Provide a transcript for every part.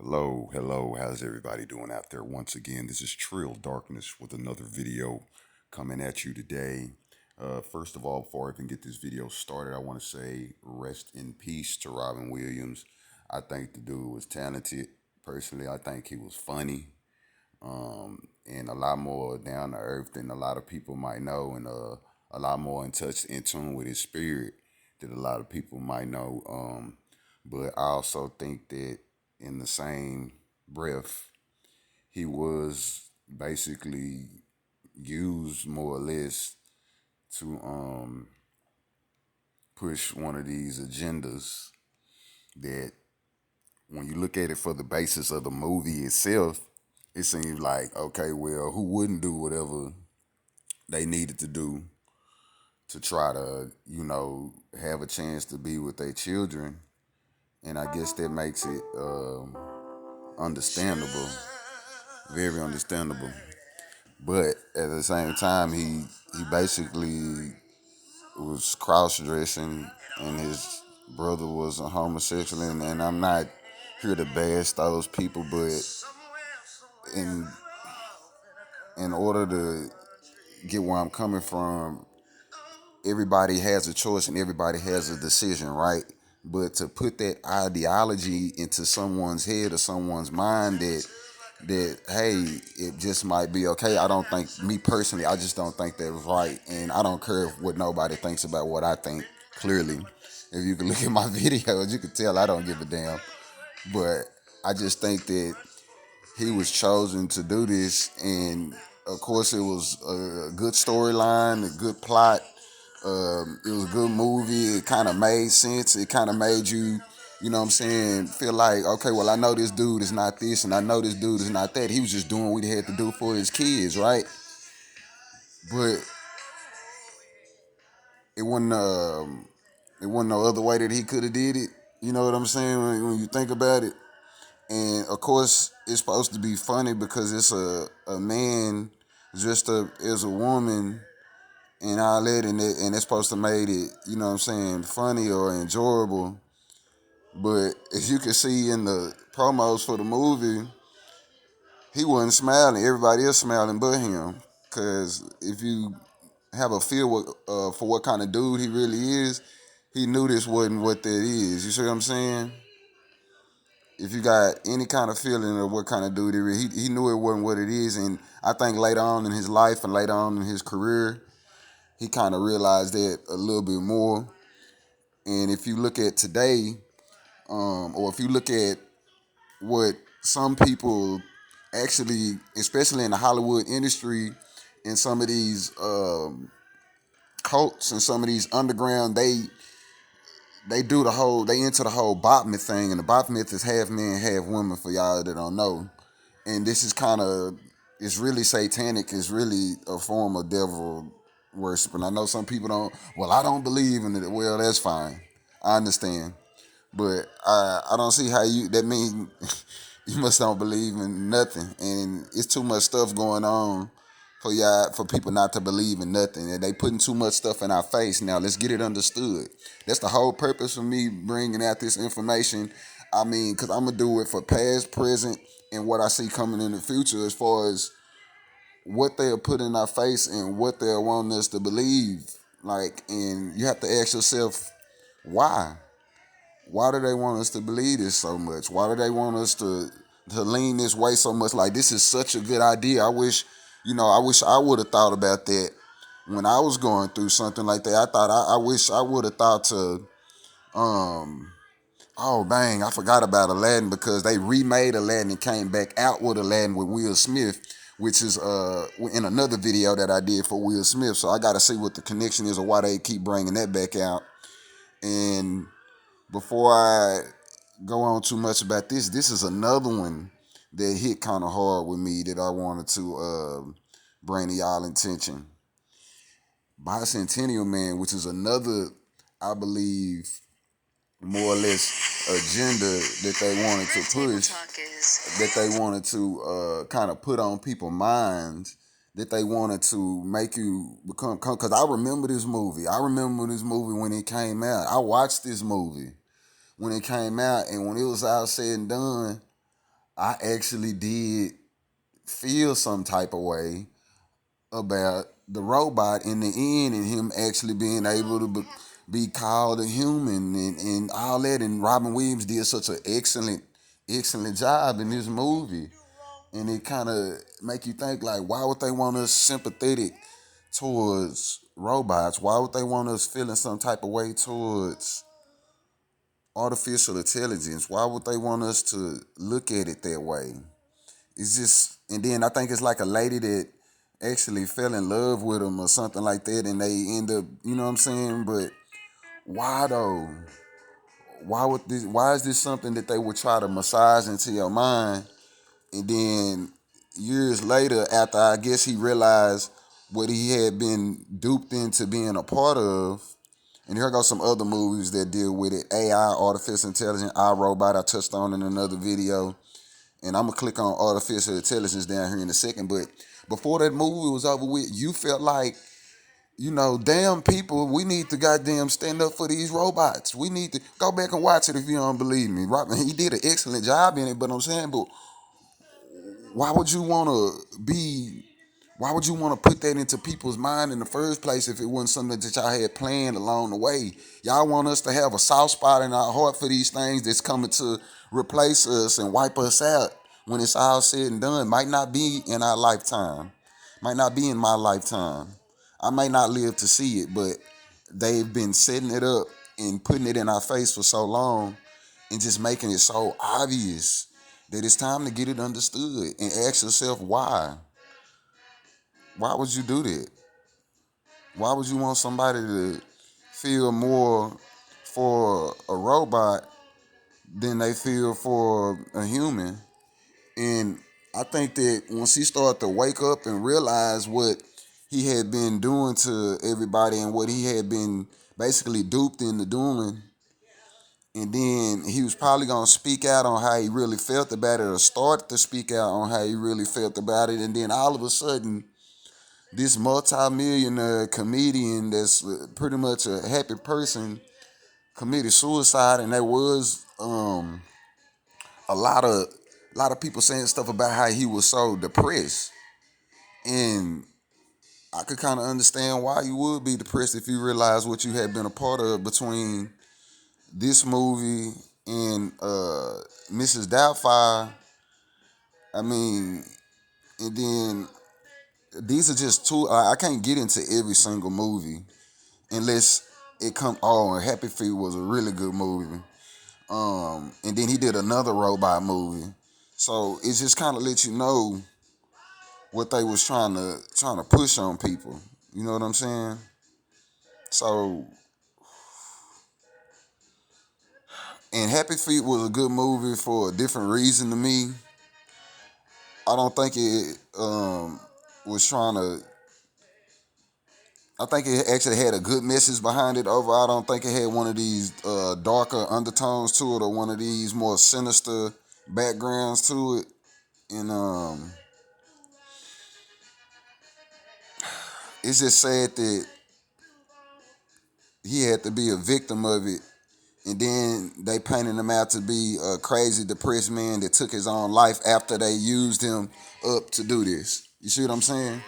Hello, how's everybody doing out there? Once again, this is Trill Darkness with another video coming at you today. First of all, before I even get this video started, I want to say rest in peace to Robin Williams. I think the dude was talented. Personally, I think he was funny and a lot more down to earth than a lot of people might know, and a lot more in tune with his spirit than a lot of people might know. But I also think that in the same breath, he was basically used more or less to push one of these agendas that, when you look at it for the basis of the movie itself, it seems like, okay, well, who wouldn't do whatever they needed to do to try to, have a chance to be with their children? And I guess that makes it understandable, very understandable. But at the same time, he basically was cross dressing, and his brother was a homosexual. And I'm not here to bash those people, but in in order to get where I'm coming from, everybody has a choice and everybody has a decision, right? But to put that ideology into someone's head or someone's mind that hey, it just might be okay. I don't think, me personally, I just don't think that's right, and I don't care what nobody thinks about what I think. Clearly, if you can look at my videos, you can tell I don't give a damn. But I just think that he was chosen to do this, and of course, it was a good storyline, a good plot. It was a good movie. It kind of made sense. It kind of made you, you know what I'm saying, feel like, okay, well, I know this dude is not this, and I know this dude is not that. He was just doing what he had to do for his kids, right? But it wasn't, it wasn't no other way that he could have did it. You know what I'm saying? When you think about it. And of course, it's supposed to be funny because it's a man dressed up as a woman and all that, and it's supposed to make it, you know what I'm saying, funny or enjoyable. But as you can see in the promos for the movie, he wasn't smiling. Everybody else smiling but him. Cause if you have a feel for what kind of dude he really is, he knew this wasn't what that is. You see what I'm saying? If you got any kind of feeling of what kind of dude he knew it wasn't what it is. And I think later on in his life and later on in his career, he kind of realized that a little bit more. And if you look at today, or if you look at what some people actually, especially in the Hollywood industry, and some of these cults and some of these underground, they do the whole, they into the whole bot myth thing, and the bot myth is half men, half women, for y'all that don't know. And this is kind of, it's really satanic. It's really a form of devil worship. And I know some people don't, well, I don't believe in it. Well, that's fine. I understand. But I don't see how that means you must don't believe in nothing. And it's too much stuff going on for y'all, for people not to believe in nothing. And they putting too much stuff in our face. Now let's get it understood. That's the whole purpose for me bringing out this information. I mean, because I'm gonna do it for past, present, and what I see coming in the future, as far as what they'll put in our face and what they'll want us to believe. Like, and you have to ask yourself, why? Why do they want us to believe this so much? Why do they want us to lean this way so much? Like, this is such a good idea. I wish I would have thought about that when I was going through something like that. I wish I would have thought to, um, oh dang, I forgot about Aladdin, because they remade Aladdin and came back out with Aladdin with Will Smith, which is in another video that I did for Will Smith. So I got to see what the connection is or why they keep bringing that back out. And before I go on too much about this is another one that hit kind of hard with me that I wanted to bring to y'all attention. Bicentennial Man, which is another, I believe, more or less agenda that they wanted to push, that they wanted to kind of put on people's minds, that they wanted to make you become. Because I remember this movie. I remember this movie when it came out. I watched this movie when it came out, and when it was all said and done, I actually did feel some type of way about the robot in the end and him actually being able to be called a human and all that. And Robin Williams did such an excellent job in this movie. And it kind of make you think like, why would they want us sympathetic towards robots? Why would they want us feeling some type of way towards artificial intelligence? Why would they want us to look at it that way? It's just, and then I think it's like a lady that actually fell in love with him or something like that, and they end up, you know what I'm saying? But why though? Why would this? Why is this something that they would try to massage into your mind, and then years later, after I guess he realized what he had been duped into being a part of, and here go some other movies that deal with it: AI, artificial intelligence, iRobot. I touched on in another video. And I'm gonna click on artificial intelligence down here in a second. But before that movie was over with, you felt like, damn people, we need to goddamn stand up for these robots. We need to go back and watch it if you don't believe me. Robin, he did an excellent job in it, but I'm saying, but why would you wanna be why would you want to put that into people's mind in the first place if it wasn't something that y'all had planned along the way? Y'all want us to have a soft spot in our heart for these things that's coming to replace us and wipe us out when it's all said and done. Might not be in our lifetime. Might not be in my lifetime. I may not live to see it, but they've been setting it up and putting it in our face for so long and just making it so obvious that it's time to get it understood and ask yourself why. Why would you do that? Why would you want somebody to feel more for a robot than they feel for a human? And I think that once he started to wake up and realize what he had been doing to everybody and what he had been basically duped into doing, and then he was probably gonna speak out on how he really felt about it, or start to speak out on how he really felt about it, and then all of a sudden this multi-millionaire comedian that's pretty much a happy person committed suicide, and there was a lot of people saying stuff about how he was so depressed, and I could kind of understand why you would be depressed if you realize what you had been a part of between this movie and Mrs. Doubtfire. I mean, and then these are just two. I can't get into every single movie unless it come. Oh, and Happy Feet was a really good movie. And then he did another robot movie. So it just kind of let you know what they was trying to push on people. You know what I'm saying? So, and Happy Feet was a good movie for a different reason to me. I don't think it was trying to. I think it actually had a good message behind it. Overall, I don't think it had one of these darker undertones to it or one of these more sinister backgrounds to it. And it's just sad that he had to be a victim of it. And then they painted him out to be a crazy, depressed man that took his own life after they used him up to do this. You see what I'm saying?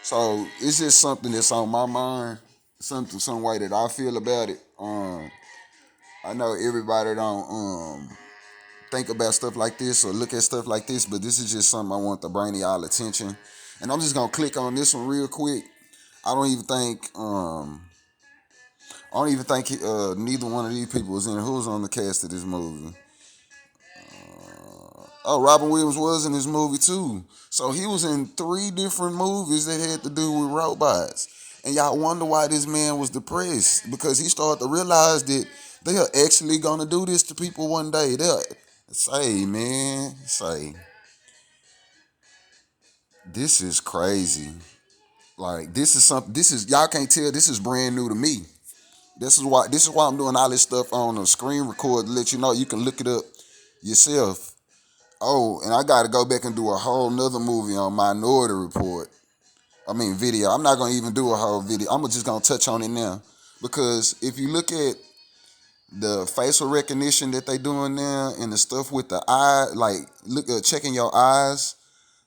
So it's just something that's on my mind, some way that I feel about it. I know everybody don't think about stuff like this or look at stuff like this, but this is just something I want to bring to y'all attention. And I'm just gonna click on this one real quick. I don't even think neither one of these people was in it. Who was on the cast of this movie? Oh, Robin Williams was in this movie too. So he was in 3 different movies that had to do with robots. And y'all wonder why this man was depressed, because he started to realize that they are actually gonna do this to people one day. They'll say, this is crazy. Like this is something. This is y'all can't tell. This is brand new to me. This is why I'm doing all this stuff on a screen record to let you know you can look it up yourself. Oh, and I got to go back and do a whole nother movie on Minority Report. I mean, video. I'm not going to even do a whole video. I'm just going to touch on it now. Because if you look at the facial recognition that they doing now and the stuff with the eye, like look checking your eyes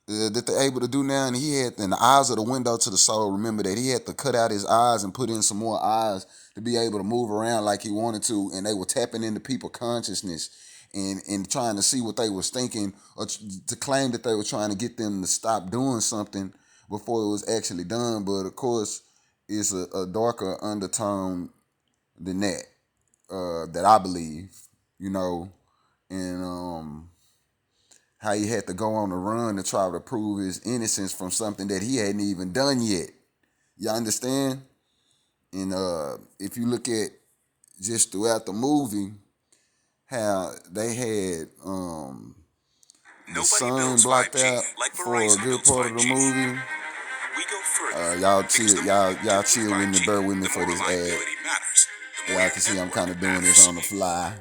that they're able to do now. And the eyes are the window to the soul. Remember that he had to cut out his eyes and put in some more eyes to be able to move around like he wanted to. And they were tapping into people's consciousness and trying to see what they was thinking, or to claim that they were trying to get them to stop doing something before it was actually done. But of course, it's a darker undertone than that, that I believe, you know, and how he had to go on the run to try to prove his innocence from something that he hadn't even done yet. You understand? And if you look at just throughout the movie, how they had the sun blocked out for a good part of the movie. Y'all chill with me, bear with me for this ad. Y'all can see I'm kind of doing this on the fly.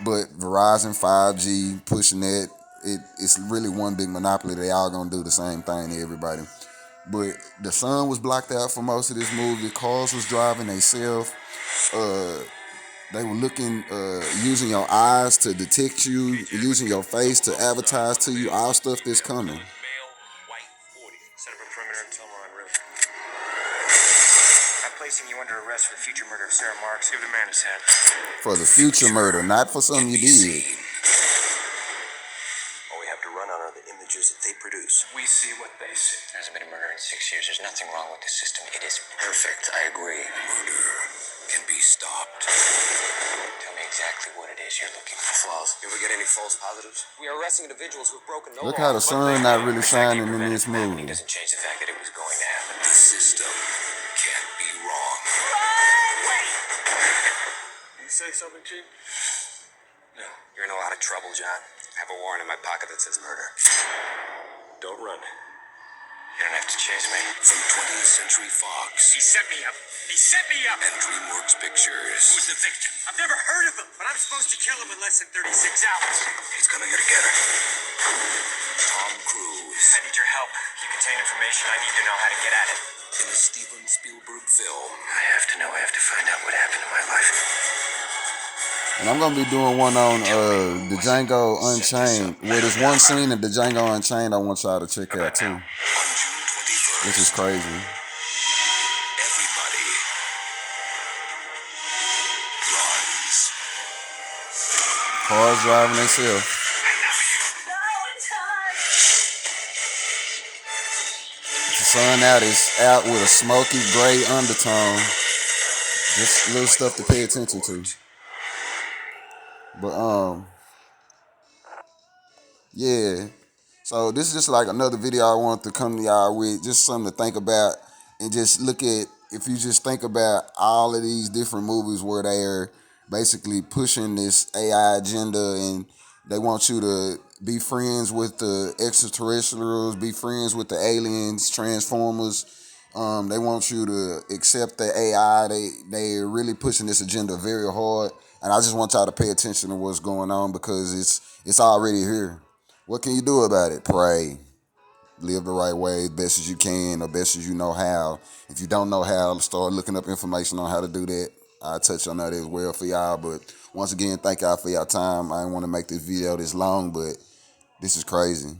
But Verizon 5G pushing that, it's really one big monopoly. They all gonna do the same thing to everybody. But the sun was blocked out for most of this movie. Cars was driving themselves. They were looking, using your eyes to detect you, using your face to advertise to you, all stuff that's coming. Placing you under arrest for the future murder of Sarah Marks. Give the man his hand. For the future murder, not for something you did. All we have to run on are the images that they produce. We see what they see. There hasn't been a murder in 6 years. There's nothing wrong with the system. It is perfect. I agree. Murder can be stopped. Tell me exactly what it is you're looking for. Flaws. You ever get any false positives? We are arresting individuals who've broken no law. Look how the sun not really shining in this movie. It doesn't change the fact that it was going to happen. The system can't be wrong. You say something, Chief? No. You're in a lot of trouble, John. I have a warrant in my pocket that says murder. Don't run. You don't have to chase me. From 20th Century Fox. He set me up. He set me up! And DreamWorks Pictures. Who's the victim? I've never heard of him, but I'm supposed to kill him in less than 36 hours. He's coming here to get her. Tom Cruise. I need your help. You contain information. I need to know how to get at it. In a Steven Spielberg film. I have to know. I have to find out what happened in my life. And I'm gonna be doing one on the Django Unchained. Well, there's one scene in the Django Unchained I want y'all to check out too. On June 21st. This is crazy. Everybody runs. Cars driving themselves. The sun out is out with a smoky gray undertone. Just little stuff to pay attention to. But yeah. So this is just like another video I want to come to y'all with, just something to think about, and just look at, if you just think about all of these different movies where they're basically pushing this AI agenda, and they want you to be friends with the extraterrestrials, be friends with the aliens, Transformers. They want you to accept the AI. They're really pushing this agenda very hard. And I just want y'all to pay attention to what's going on, because it's already here. What can you do about it? Pray. Live the right way, best as you can, or best as you know how. If you don't know how, start looking up information on how to do that. I'll touch on that as well for y'all. But once again, thank y'all for your time. I didn't want to make this video this long, but this is crazy.